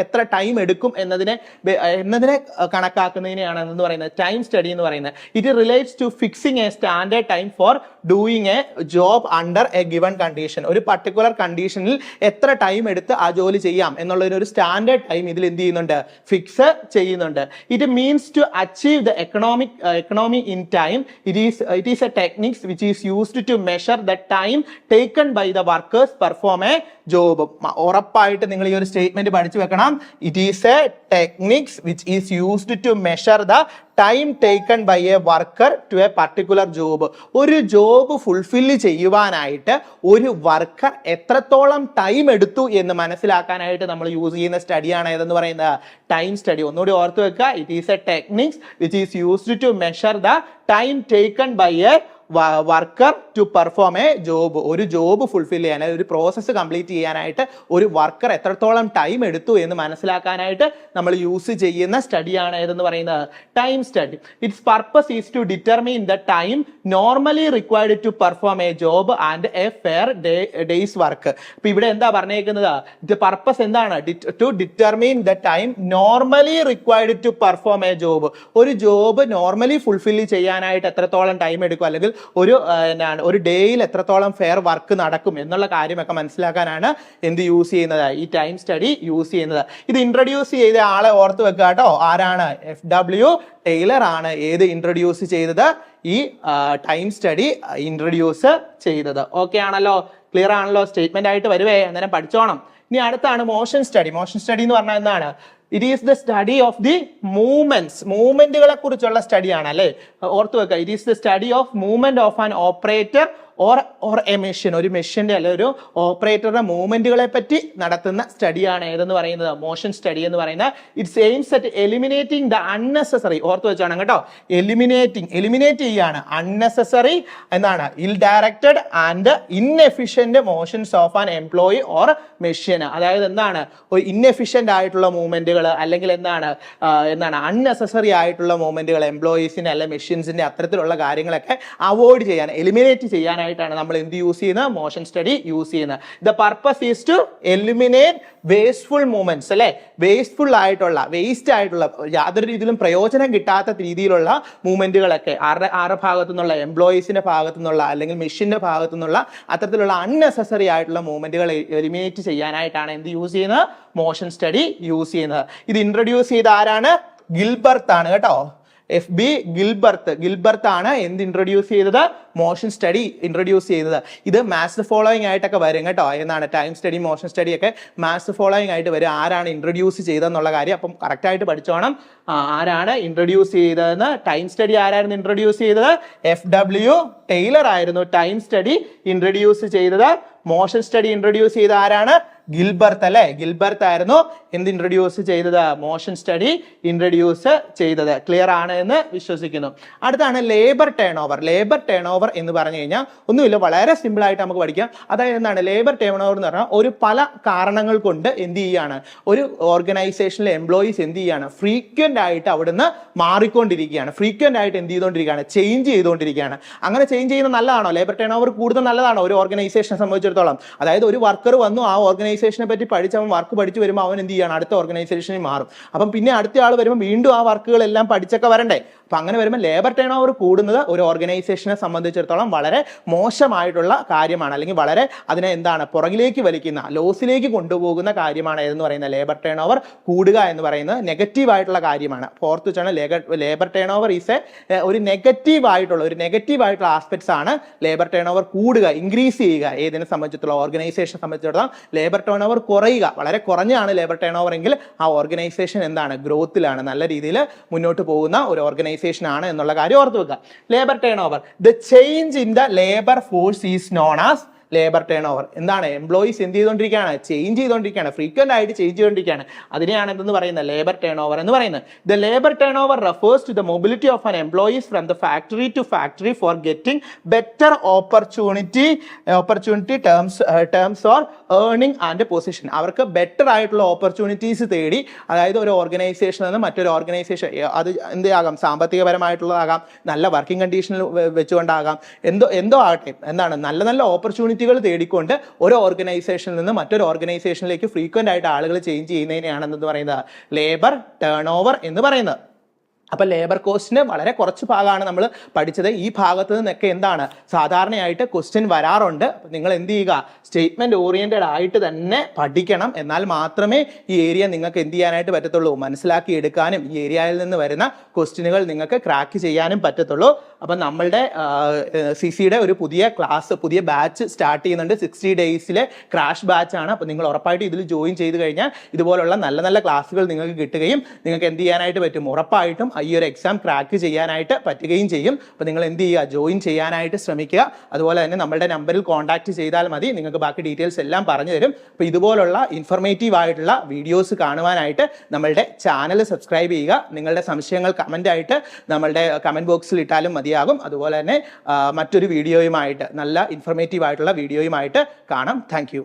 എത്ര ടൈം എടുക്കും എന്നതിനെ കണക്കാക്കുന്നതിനെയാണ് എന്ന് പറയുന്നത് ടൈം സ്റ്റഡി എന്ന് പറയുന്നത്. It relates to fixing a standard time for doing a job under a given condition. ഒരു പർട്ടിക്കുലർ കണ്ടീഷനിൽ എത്ര ടൈം എടുത്ത് ആ ജോലി ചെയ്യാം എന്നുള്ളൊരു സ്റ്റാൻഡേർഡ് ടൈം ഇതിൽ എന്ത് ചെയ്യുന്നുണ്ട്, ഫിക്സ് ചെയ്യുന്നുണ്ട്. It means to achieve the economy in time. It is a technique which is used to measure the time taken by the workers perform a job. ഉറപ്പായിട്ട് നിങ്ങൾ ഈ ഒരു സ്റ്റേറ്റ്മെന്റ് പഠിച്ചു വെക്കണം. It is a techniques which is used to measure the time taken by a worker to a particular job. ഒരു job fulfil ചെയ്യുവാനായിട്ട് ഒരു worker എത്രത്തോളം ടൈം എടുത്തു എന്ന് മനസ്സിലാക്കാനായിട്ട് നമ്മൾ യൂസ് ചെയ്യുന്ന സ്റ്റഡിയാണ് ഏതെന്ന് പറയുന്നത് ടൈം സ്റ്റഡി. ഒന്നുകൂടി ഓർത്ത് വെക്കുക. It is a techniques which is used to measure the time taken by a worker to perform a job. ഒരു ജോബ് ഫുൾഫിൽ ചെയ്യാൻ, ഒരു പ്രോസസ്സ് കംപ്ലീറ്റ് ചെയ്യാനായിട്ട് ഒരു വർക്കർ എത്രത്തോളം ടൈം എടുത്തു എന്ന് മനസ്സിലാക്കാനായിട്ട് നമ്മൾ യൂസ് ചെയ്യുന്ന സ്റ്റഡിയാണ് ഏതെന്ന് പറയുന്നത് time study. Its purpose is to determine the time normally required to perform a job and a fair day's work. അപ്പൊ ഇവിടെ എന്താ പറഞ്ഞേക്കുന്നത്, ദ പർപ്പസ് എന്താണ്, to determine the time normally required to perform a job. ഒരു job normally fulfil ചെയ്യാനായിട്ട് എത്രത്തോളം time എടുക്കും, അല്ലെങ്കിൽ ഒരു ഡേയിൽ എത്രത്തോളം ഫെയർ വർക്ക് നടക്കും എന്നുള്ള കാര്യമൊക്കെ മനസ്സിലാക്കാനാണ് എന്ത് യൂസ് ചെയ്യുന്നത്, ഈ ടൈം സ്റ്റഡി യൂസ് ചെയ്യുന്നത്. ഇത് ഇൻട്രൊഡ്യൂസ് ചെയ്ത ആളെ ഓർത്ത് വെക്കുക കേട്ടോ. ആരാണ്, FW ടൈലർ ആണ് ഏത് ഇൻട്രൊഡ്യൂസ് ചെയ്തത്, ഈ ടൈം സ്റ്റഡി ഇൻട്രൊഡ്യൂസ് ചെയ്തത്. ഓക്കെ ആണല്ലോ, ക്ലിയർ ആണല്ലോ, സ്റ്റേറ്റ്മെന്റ് ആയിട്ട് വരുവേ, അന്നേരം പഠിച്ചോണം. ഇനി അടുത്താണ് മോഷൻ സ്റ്റഡി. മോഷൻ സ്റ്റഡി എന്ന് പറഞ്ഞാൽ എന്താണ്, it is the study of the movements. മൂവ്മെന്റുകളെ കുറിച്ചുള്ള സ്റ്റഡിയാണ് അല്ലെ, ഓർത്ത് വെക്കുക. It is the study of movement of an operator or a machine. ഒരു മെഷീന്റെ അല്ലെ ഒരു ഓപ്പറേറ്ററുടെ മൂവ്മെന്റുകളെ പറ്റി നടത്തുന്ന സ്റ്റഡിയാണ് ഏതെന്ന് പറയുന്നത് മോഷൻ സ്റ്റഡി എന്ന് പറയുന്നത്. It's aims at eliminating the unnecessary, ഓർത്ത് വെച്ചാണ് കേട്ടോ, എലിമിനേറ്റ് ചെയ്യാണ് അൺനെസസറി എന്താണ് ഇൽ directed and inefficient motions of an employee or machine. അതായത് എന്താണ്, ഒരു ഇൻഎഫിഷ്യന്റ് ആയിട്ടുള്ള മൂവ്മെന്റുകൾ, അല്ലെങ്കിൽ എന്താണ് അൺനെസസറി ആയിട്ടുള്ള മൂവ്മെന്റുകൾ, എംപ്ലോയീസിന്റെ അല്ലെ മെഷീൻസിന്റെ അത്തരത്തിലുള്ള കാര്യങ്ങളൊക്കെ അവോയ്ഡ് ചെയ്യാൻ, എലിമിനേറ്റ് ചെയ്യാൻ ചെയ്യാനായിട്ടാണ് നമ്മൾ എന്ത് യൂസ് ചെയ്യുന്നത്, മോഷൻ സ്റ്റഡി യൂസ് ചെയ്യുന്നത്. The purpose is to eliminate wasteful movements അല്ലെ, വേസ്റ്റ് ആയിട്ടുള്ള യാതൊരു രീതിയിലും പ്രയോജനം കിട്ടാത്ത രീതിയിലുള്ള മൂവ്മെന്റുകളൊക്കെ ആരുടെ ഭാഗത്തു നിന്നുള്ള, എംപ്ലോയീസിന്റെ ഭാഗത്തു നിന്നുള്ള അല്ലെങ്കിൽ മെഷീന്റെ ഭാഗത്തു നിന്നുള്ള അത്തരത്തിലുള്ള അൺനെസസറി ആയിട്ടുള്ള മൂവ്മെന്റുകൾ എലിമിനേറ്റ് ചെയ്യാനായിട്ടാണ് എന്ത് യൂസ് ചെയ്യുന്നത്, മോഷൻ സ്റ്റഡി യൂസ് ചെയ്യുന്നത്. ഇത് ഇൻട്രൊഡ്യൂസ് ചെയ്ത ആരാണ്, ഗിൽബർട്ട് ആണ് കേട്ടോ. FB ഗിൽബർട്ട് ആണ് എന്ത് ഇൻട്രൊഡ്യൂസ് ചെയ്തത്, മോഷൻ സ്റ്റഡി ഇൻട്രൊഡ്യൂസ് ചെയ്തത്. ഇത് മാത്സ് ഫോളോയിങ് ആയിട്ടൊക്കെ വരും കേട്ടോ. എന്നാണ് ടൈം സ്റ്റഡി, മോഷൻ സ്റ്റഡി ഒക്കെ മാത്സ് ഫോളോയിങ് ആയിട്ട് വരും. ആരാണ് ഇൻട്രൊഡ്യൂസ് ചെയ്തതെന്നുള്ള കാര്യം അപ്പം കറക്റ്റ് ആയിട്ട് പഠിച്ചോണം. ആരാണ് ഇൻട്രൊഡ്യൂസ് ചെയ്തതെന്ന്. ടൈം സ്റ്റഡി ആരായിരുന്നു ഇൻട്രൊഡ്യൂസ് ചെയ്തത്, FW ടൈലർ ആയിരുന്നു ടൈം സ്റ്റഡി ഇൻട്രൊഡ്യൂസ് ചെയ്തത്. മോഷൻ സ്റ്റഡി ഇൻട്രൊഡ്യൂസ് ചെയ്ത ആരാണ്, ഗിൽബർട്ട് അല്ലെ. ഗിൽബർട്ട് ആയിരുന്നു എന്ത് ഇൻട്രൊഡ്യൂസ് ചെയ്തത്, മോഷൻ സ്റ്റഡി ഇൻട്രൊഡ്യൂസ് ചെയ്തത്. ക്ലിയർ ആണ് എന്ന് വിശ്വസിക്കുന്നു. അടുത്താണ് ലേബർ ടേൺ ഓവർ എന്ന് പറഞ്ഞു കഴിഞ്ഞാൽ ഒന്നുമില്ല, വളരെ സിമ്പിൾ ആയിട്ട് നമുക്ക് പഠിക്കാം. അതായത് എന്താണ് ലേബർ ടേൺ ഓവർ എന്ന് പറഞ്ഞാൽ, ഒരു പല കാരണങ്ങൾ കൊണ്ട് എന്ത് ചെയ്യാണ്, ഒരു ഓർഗനൈസേഷനിലെ എംപ്ലോയീസ് എന്ത് ചെയ്യാണ്, ഫ്രീക്വന്റ് ആയിട്ട് അവിടുന്ന് മാറിക്കൊണ്ടിരിക്കുകയാണ്, ഫ്രീക്വന്റ് ആയിട്ട് എന്ത് ചെയ്തുകൊണ്ടിരിക്കുകയാണ്, ചേഞ്ച് ചെയ്തുകൊണ്ടിരിക്കുകയാണ്. അങ്ങനെ ചേഞ്ച് ചെയ്യുന്നത് നല്ലതാണോ, ലേബർ ടേൺ ഓവർ കൂടുതൽ നല്ലതാണോ ഒരു ഓർഗനൈസേഷനെ സംബന്ധിച്ചിടത്തോളം? അതായത് ഒരു വർക്കർ വന്നു, ആ ഓർഗനൈസേഷനെ പറ്റി പഠിച്ച് അവൻ വർക്ക് പഠിച്ചു വരുമ്പോൾ അവൻ എന്ത് ചെയ്യണം, അടുത്ത ഓർഗനൈസേഷനിൽ മാറും. അപ്പം പിന്നെ അടുത്ത ആൾ വരുമ്പോൾ വീണ്ടും ആ വർക്കുകളെല്ലാം പഠിച്ചൊക്കെ വരണ്ടേ. അപ്പൊ അങ്ങനെ വരുമ്പോൾ ലേബർ ടേൺ ഓവർ കൂടുന്നത് ഒരു ഓർഗനൈസേഷനെ സംബന്ധിച്ചിടത്തോളം വളരെ മോശമായിട്ടുള്ള കാര്യമാണ്, അല്ലെങ്കിൽ വളരെ അതിനെ എന്താണ് പുറകിലേക്ക് വലിക്കുന്ന, ലോസിലേക്ക് കൊണ്ടുപോകുന്ന കാര്യമാണ് എന്ന് പറയുന്നത്. ലേബർ ടേൺ ഓവർ കൂടുക എന്ന് പറയുന്നത് നെഗറ്റീവ് ആയിട്ടുള്ള കാര്യമാണ്. ഫോർത്ത് വെച്ചാണ് ലേബർ ടേൺ ഓവർ ഈസ് ഒരു നെഗറ്റീവ് ആയിട്ടുള്ള ആസ്പെക്ട്സ് ആണ്. ലേബർ ടേൺ ഓവർ കൂടുക, ഇൻക്രീസ് ചെയ്യുക ഏതിനെ സംബന്ധിച്ചിടത്തോളം, ഓർഗനൈസേഷനെ സംബന്ധിച്ചിടത്തോളം. ലേബർ ടേൺ ഓവർ കുറയുക, വളരെ കുറഞ്ഞാണ് ലേബർ ടേൺ ഓവർ എങ്കിൽ ആ ഓർഗനൈസേഷൻ എന്താണ്, ഗ്രോത്തിലാണ്, നല്ല രീതിയിൽ മുന്നോട്ട് പോകുന്ന ഒരു ഓർഗനൈസേഷൻ ആണ് എന്നുള്ള കാര്യം ഓർത്ത് വെക്കുക. Labour turn over, the change in the labour force is known as labour turn over. എന്താണ്, എംപ്ലോയീസ് എന്ത് ചെയ്തുകൊണ്ടിരിക്കുകയാണ്, ചേഞ്ച് ചെയ്തുകൊണ്ടിരിക്കുകയാണ്, ഫ്രീക്വന്റ് ആയിട്ട് ചേഞ്ച് ചെയ്തുകൊണ്ടിരിക്കുകയാണ്. അതിനെയാണ് എന്തെന്ന് പറയുന്നത്, ലേബർ ടേൺ ഓവർ എന്ന് പറയുന്നത്. The labour turnover refers to the mobility of an employees from the factory to factory for getting better opportunity terms or earning and position. അവർക്ക് better ആയിട്ടുള്ള opportunities തേടി, അതായത് ഒരു ഓർഗനൈസേഷനിൽ നിന്ന് മറ്റൊരു ഓർഗനൈസേഷൻ, അത് എന്താകാം, സാമ്പത്തികപരമായിട്ടുള്ളതാകാം, നല്ല വർക്കിംഗ് കണ്ടീഷനിൽ വെച്ചുകൊണ്ടാകാം, എന്തോ ആകട്ടെ, എന്താണ് നല്ല ഓപ്പർച്യൂണിറ്റി തേടിക്കൊണ്ട് ഒരു ഓർഗനൈസേഷനിൽ നിന്ന് മറ്റൊരു ഓർഗനൈസേഷനിലേക്ക് ഫ്രീക്വന്റ് ആയിട്ട് ആളുകൾ ചേഞ്ച് ചെയ്യുന്നതിനെയാണ് എന്ന് പറയുന്നത് ലേബർ ടേൺ ഓവർ എന്ന് പറയുന്നത്. അപ്പൊ ലേബർ കോസ്റ്റിന് വളരെ കുറച്ച് ഭാഗമാണ് നമ്മൾ പഠിച്ചത്. ഈ ഭാഗത്ത് നിന്നൊക്കെ എന്താണ് സാധാരണയായിട്ട് ക്വസ്റ്റ്യൻ വരാറുണ്ട്. നിങ്ങൾ എന്ത് ചെയ്യുക, സ്റ്റേറ്റ്മെന്റ് ഓറിയന്റഡ് ആയിട്ട് തന്നെ പഠിക്കണം. എന്നാൽ മാത്രമേ ഈ ഏരിയ നിങ്ങൾക്ക് എന്ത് ചെയ്യാനായിട്ട് പറ്റത്തുള്ളൂ, മനസ്സിലാക്കി എടുക്കാനും ഈ ഏരിയയിൽ നിന്ന് വരുന്ന ക്വസ്റ്റ്യനുകൾ നിങ്ങൾക്ക് ക്രാക്ക് ചെയ്യാനും പറ്റത്തുള്ളൂ. അപ്പം നമ്മളുടെ CCയുടെ ഒരു പുതിയ ബാച്ച് സ്റ്റാർട്ട് ചെയ്യുന്നുണ്ട്. 60 ഡേയ്സിലെ ക്രാഷ് ബാച്ച് ആണ്. അപ്പോൾ നിങ്ങൾ ഉറപ്പായിട്ട് ഇതിൽ ജോയിൻ ചെയ്ത് കഴിഞ്ഞാൽ ഇതുപോലുള്ള നല്ല ക്ലാസ്സുകൾ നിങ്ങൾക്ക് കിട്ടുകയും നിങ്ങൾക്ക് എന്ത് ചെയ്യാനായിട്ട് പറ്റും, ഉറപ്പായിട്ടും ഈ ഒരു എക്സാം ക്രാക്ക് ചെയ്യാനായിട്ട് പറ്റുകയും ചെയ്യും. അപ്പോൾ നിങ്ങൾ എന്ത് ചെയ്യുക, ജോയിൻ ചെയ്യാനായിട്ട് ശ്രമിക്കുക. അതുപോലെ തന്നെ നമ്മളുടെ നമ്പറിൽ കോൺടാക്ട് ചെയ്താൽ മതി, നിങ്ങൾക്ക് ബാക്കി ഡീറ്റെയിൽസ് എല്ലാം പറഞ്ഞു തരും. അപ്പോൾ ഇതുപോലുള്ള ഇൻഫർമേറ്റീവ് ആയിട്ടുള്ള വീഡിയോസ് കാണുവാനായിട്ട് നമ്മളുടെ ചാനൽ സബ്സ്ക്രൈബ് ചെയ്യുക. നിങ്ങളുടെ സംശയങ്ങൾ കമൻ്റ് ആയിട്ട് നമ്മളുടെ കമൻറ്റ് ബോക്സിൽ ഇട്ടാലും മതിയാകും. അതുപോലെ തന്നെ മറ്റൊരു വീഡിയോയുമായിട്ട്, നല്ല ഇൻഫർമേറ്റീവ് ആയിട്ടുള്ള വീഡിയോയുമായിട്ട് കാണാം. താങ്ക്